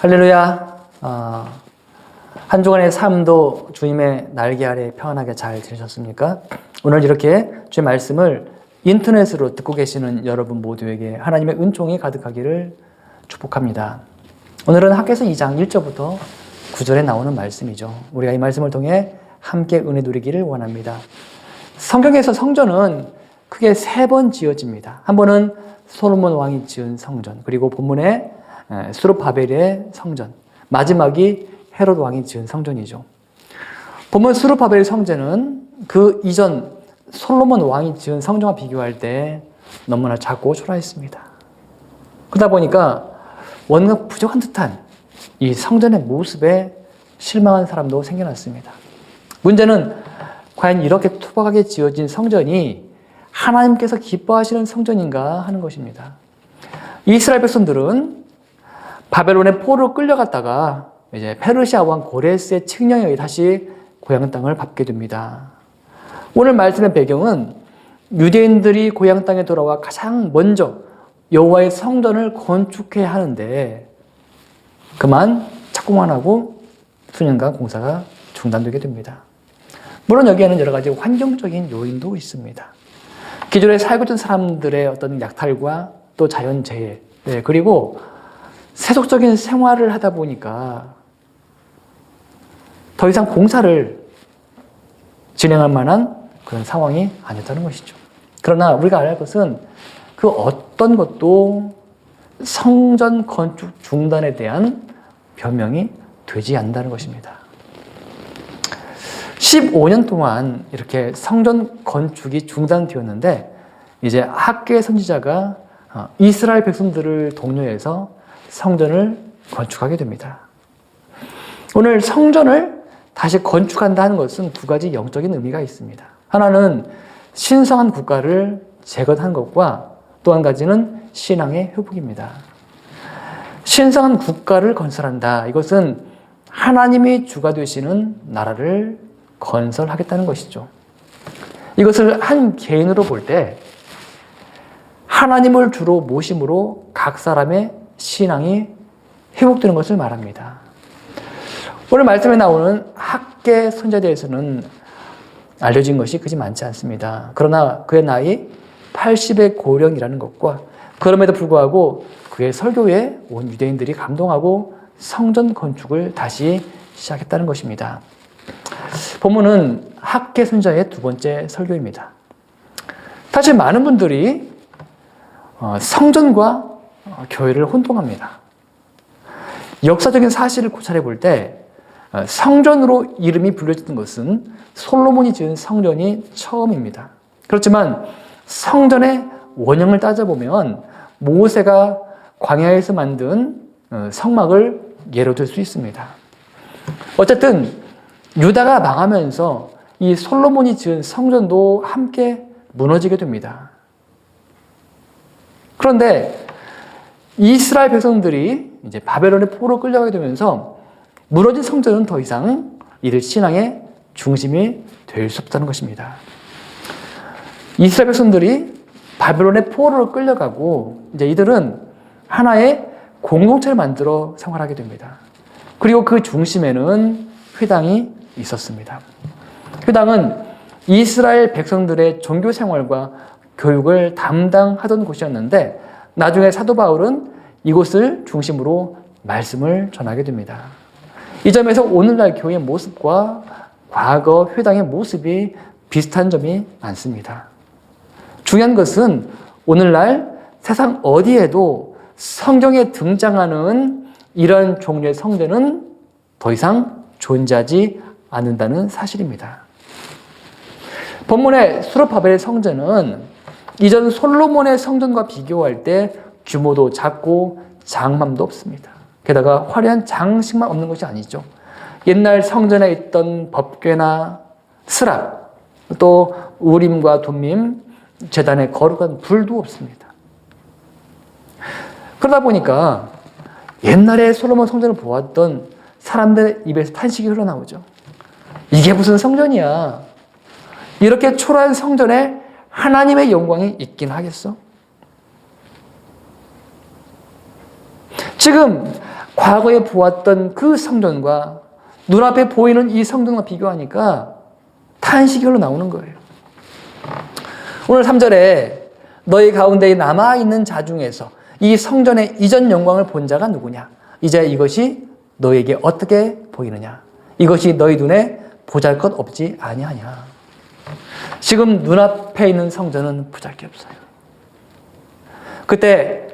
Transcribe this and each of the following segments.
할렐루야. 한 주간의 삶도 주님의 날개 아래 평안하게 잘 지내셨습니까? 오늘 이렇게 주의 말씀을 인터넷으로 듣고 계시는 여러분 모두에게 하나님의 은총이 가득하기를 축복합니다. 오늘은 학개서 2장 1절부터 9절에 나오는 말씀이죠. 우리가 이 말씀을 통해 함께 은혜 누리기를 원합니다. 성경에서 성전은 크게 3번 지어집니다. 한 번은 솔로몬 왕이 지은 성전, 그리고 본문에 스룹바벨의 성전, 마지막이 헤롯 왕이 지은 성전이죠. 본문 스룹바벨의 성전은 그 이전 솔로몬 왕이 지은 성전과 비교할 때 너무나 작고 초라했습니다. 그러다 보니까 뭔가 부족한 듯한 이 성전의 모습에 실망한 사람도 생겨났습니다. 문제는 과연 이렇게 투박하게 지어진 성전이 하나님께서 기뻐하시는 성전인가 하는 것입니다. 이스라엘 백성들은 바벨론의 포로로 끌려갔다가 이제 페르시아 왕 고레스의 칙령에 의해 다시 고향 땅을 밟게 됩니다. 오늘 말씀의 배경은 유대인들이 고향 땅에 돌아와 가장 먼저 여호와의 성전을 건축해야 하는데 그만 착공만 하고 수년간 공사가 중단되게 됩니다. 물론 여기에는 여러 가지 환경적인 요인도 있습니다. 기존에 살고 있던 사람들의 어떤 약탈과 또 자연재해, 그리고 세속적인 생활을 하다 보니까 더 이상 공사를 진행할 만한 그런 상황이 아니었다는 것이죠. 그러나 우리가 알아야 할 것은 그 어떤 것도 성전 건축 중단에 대한 변명이 되지 않는다는 것입니다. 15년 동안 이렇게 성전 건축이 중단되었는데 이제 학개 선지자가 이스라엘 백성들을 독려해서 성전을 건축하게 됩니다. 오늘 성전을 다시 건축한다는 것은 두 가지 영적인 의미가 있습니다. 하나는 신성한 국가를 재건한 것과 또 한 가지는 신앙의 회복입니다. 신성한 국가를 건설한다. 이것은 하나님이 주가 되시는 나라를 건설하겠다는 것이죠. 이것을 한 개인으로 볼 때 하나님을 주로 모심으로 각 사람의 신앙이 회복되는 것을 말합니다. 오늘 말씀에 나오는 학개 선지자에 대해서는 알려진 것이 그지 많지 않습니다. 그러나 그의 나이 80의 고령이라는 것과 그럼에도 불구하고 그의 설교에 온 유대인들이 감동하고 성전 건축을 다시 시작했다는 것입니다. 본문은 학개 선지자의 두 번째 설교입니다. 사실 많은 분들이 성전과 교회를 혼동합니다. 역사적인 사실을 고찰해 볼 때 성전으로 이름이 불려졌던 것은 솔로몬이 지은 성전이 처음입니다. 그렇지만 성전의 원형을 따져보면 모세가 광야에서 만든 성막을 예로 들 수 있습니다. 어쨌든 유다가 망하면서 이 솔로몬이 지은 성전도 함께 무너지게 됩니다. 그런데 이스라엘 백성들이 이제 바벨론의 포로로 끌려가게 되면서 무너진 성전은 더 이상 이들 신앙의 중심이 될 수 없다는 것입니다. 이스라엘 백성들이 바벨론의 포로로 끌려가고 이제 이들은 하나의 공동체를 만들어 생활하게 됩니다. 그리고 그 중심에는 회당이 있었습니다. 회당은 이스라엘 백성들의 종교 생활과 교육을 담당하던 곳이었는데 나중에 사도 바울은 이곳을 중심으로 말씀을 전하게 됩니다. 이 점에서 오늘날 교회의 모습과 과거 회당의 모습이 비슷한 점이 많습니다. 중요한 것은 오늘날 세상 어디에도 성경에 등장하는 이런 종류의 성전은 더 이상 존재하지 않는다는 사실입니다. 본문의 스룹바벨의 성전은 이전 솔로몬의 성전과 비교할 때 규모도 작고 장막도 없습니다. 게다가 화려한 장식만 없는 것이 아니죠. 옛날 성전에 있던 법궤나 스랍, 또 우림과 둠밈, 제단에 거룩한 불도 없습니다. 그러다 보니까 옛날에 솔로몬 성전을 보았던 사람들의 입에서 탄식이 흘러나오죠. 이게 무슨 성전이야? 이렇게 초라한 성전에 하나님의 영광이 있긴 하겠어? 지금 과거에 보았던 그 성전과 눈앞에 보이는 이 성전과 비교하니까 탄식이 흘러 나오는 거예요. 오늘 3절에 너희 가운데 남아있는 자 중에서 이 성전의 이전 영광을 본 자가 누구냐? 이제 이것이 너에게 어떻게 보이느냐? 이것이 너희 눈에 보잘것없지 아니하냐? 지금 눈앞에 있는 성전은 보잘것없어요. 그때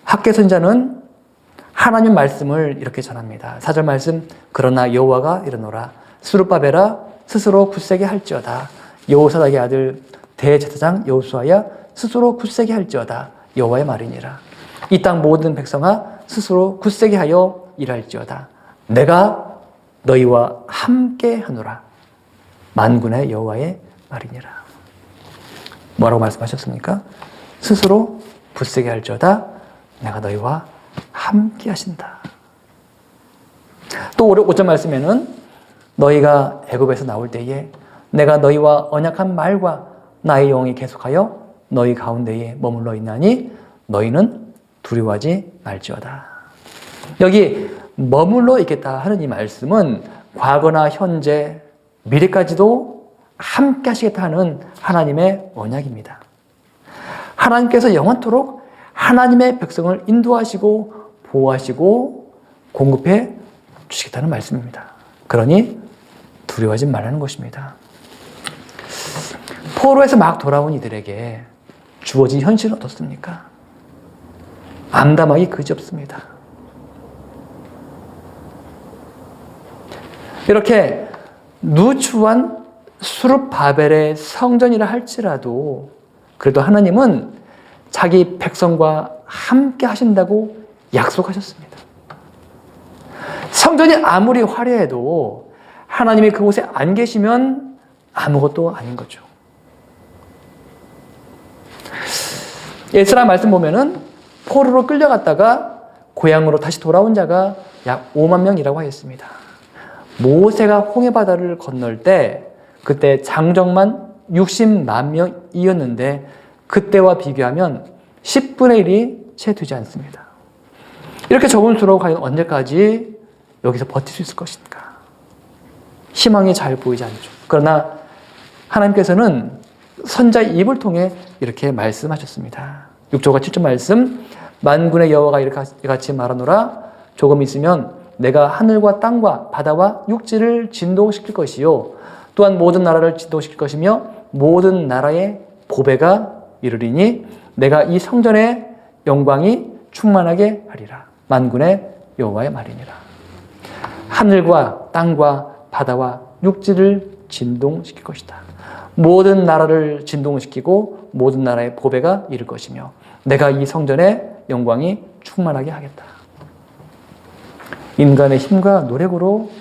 학개 선지자는 하나님 말씀을 이렇게 전합니다. 4절 말씀, 그러나 여호와가 이르노라 스룹바벨아 스스로 굳세게 할지어다. 여호사닥의 아들 대제사장 여호수아야 스스로 굳세게 할지어다. 여호와의 말이니라. 이 땅 모든 백성아 스스로 굳세게 하여 일할지어다. 내가 너희와 함께 하노라. 만군의 여호와의 말이니라. 뭐라고 말씀하셨습니까? 스스로 굳세게 할지어다. 내가 너희와 함께 하신다. 또 5절 말씀에는 너희가 애굽에서 나올 때에 내가 너희와 언약한 말과 나의 영이 계속하여 너희 가운데에 머물러 있나니 너희는 두려워하지 말지어다. 여기 머물러 있겠다 하는 이 말씀은 과거나 현재, 미래까지도 함께 하시겠다 하는 하나님의 언약입니다. 하나님께서 영원토록 하나님의 백성을 인도하시고 보호하시고 공급해 주시겠다는 말씀입니다. 그러니 두려워하지 말라는 것입니다. 포로에서 막 돌아온 이들에게 주어진 현실은 어떻습니까? 암담하기 그지없습니다. 이렇게 누추한 수룹바벨의 성전이라 할지라도 그래도 하나님은 자기 백성과 함께 하신다고 약속하셨습니다. 성전이 아무리 화려해도 하나님이 그곳에 안 계시면 아무것도 아닌 거죠. 에스라 말씀 보면은 포로로 끌려갔다가 고향으로 다시 돌아온 자가 약 5만 명이라고 하였습니다. 모세가 홍해바다를 건널 때 그때 장정만 60만 명이었는데 그때와 비교하면 10분의 1이 채 되지 않습니다. 이렇게 적을수록 과연 언제까지 여기서 버틸 수 있을 것인가? 희망이 잘 보이지 않죠. 그러나 하나님께서는 선자의 입을 통해 이렇게 말씀하셨습니다. 6절과 7절 말씀, 만군의 여호와가 이같이 말하노라. 조금 있으면 내가 하늘과 땅과 바다와 육지를 진동시킬 것이요 또한 모든 나라를 진동시킬 것이며 모든 나라의 보배가 이르리니 내가 이 성전의 영광이 충만하게 하리라. 만군의 여호와의 말이니라. 하늘과 땅과 바다와 육지를 진동시킬 것이다. 모든 나라를 진동시키고 모든 나라의 보배가 이를 것이며 내가 이 성전의 영광이 충만하게 하겠다. 인간의 힘과 노력으로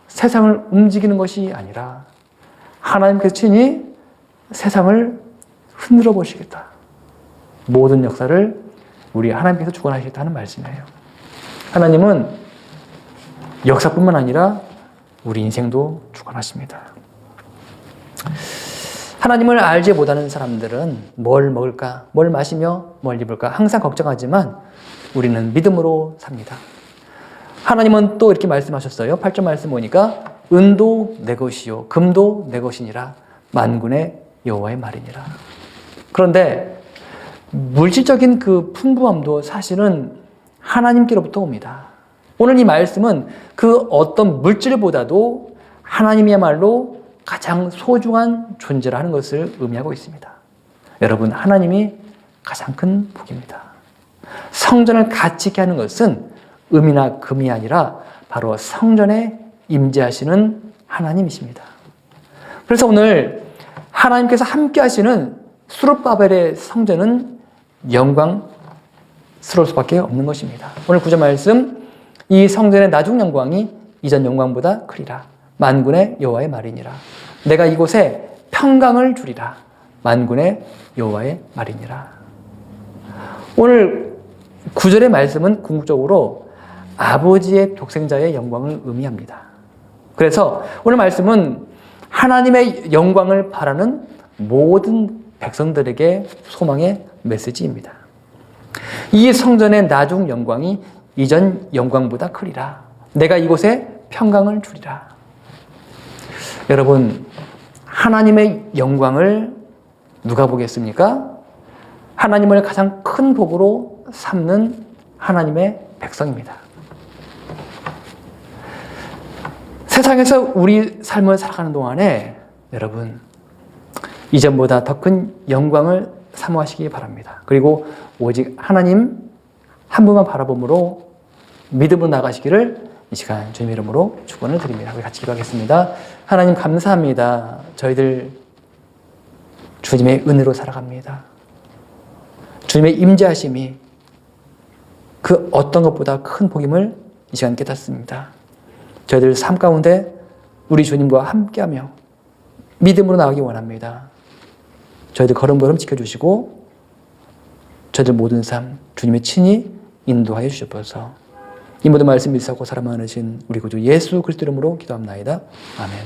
세상을 움직이는 것이 아니라 하나님께서 친히 세상을 흔들어 보시겠다. 모든 역사를 우리 하나님께서 주관하시겠다는 말씀이에요. 하나님은 역사뿐만 아니라 우리 인생도 주관하십니다. 하나님을 알지 못하는 사람들은 뭘 먹을까, 뭘 마시며 뭘 입을까 항상 걱정하지만 우리는 믿음으로 삽니다. 하나님은 또 이렇게 말씀하셨어요. 8절 말씀 보니까 은도 내 것이요 금도 내 것이니라. 만군의 여호와의 말이니라. 그런데 물질적인 그 풍부함도 사실은 하나님께로부터 옵니다. 오늘 이 말씀은 그 어떤 물질보다도 하나님이야말로 가장 소중한 존재라는 것을 의미하고 있습니다. 여러분, 하나님이 가장 큰 복입니다. 성전을 가치 있게 하는 것은 음이나 금이 아니라 바로 성전에 임재하시는 하나님이십니다. 그래서 오늘 하나님께서 함께 하시는 수룹바벨의 성전은 영광스러울 수밖에 없는 것입니다. 오늘 9절 말씀, 이 성전의 나중 영광이 이전 영광보다 크리라. 만군의 여호와의 말이니라. 내가 이곳에 평강을 주리라. 만군의 여호와의 말이니라. 오늘 9절의 말씀은 궁극적으로 아버지의 독생자의 영광을 의미합니다. 그래서 오늘 말씀은 하나님의 영광을 바라는 모든 백성들에게 소망의 메시지입니다. 이 성전의 나중 영광이 이전 영광보다 크리라. 내가 이곳에 평강을 주리라. 여러분, 하나님의 영광을 누가 보겠습니까? 하나님을 가장 큰 복으로 삼는 하나님의 백성입니다. 세상에서 우리 삶을 살아가는 동안에 여러분, 이전보다 더 큰 영광을 사모하시기 바랍니다. 그리고 오직 하나님 한 분만 바라봄으로 믿음으로 나가시기를 이 시간 주님 이름으로 축원을 드립니다. 우리 같이 기도하겠습니다. 하나님 감사합니다. 저희들 주님의 은혜로 살아갑니다. 주님의 임재하심이 그 어떤 것보다 큰 복임을 이 시간 깨닫습니다. 저희들 삶 가운데 우리 주님과 함께하며 믿음으로 나가기 원합니다. 저희들 걸음걸음 지켜주시고 저희들 모든 삶 주님의 친히 인도하여 주시옵소서. 이 모든 말씀 믿사고 사랑 많으신 우리 구주 예수 그리스도 이름으로 기도합나이다. 아멘.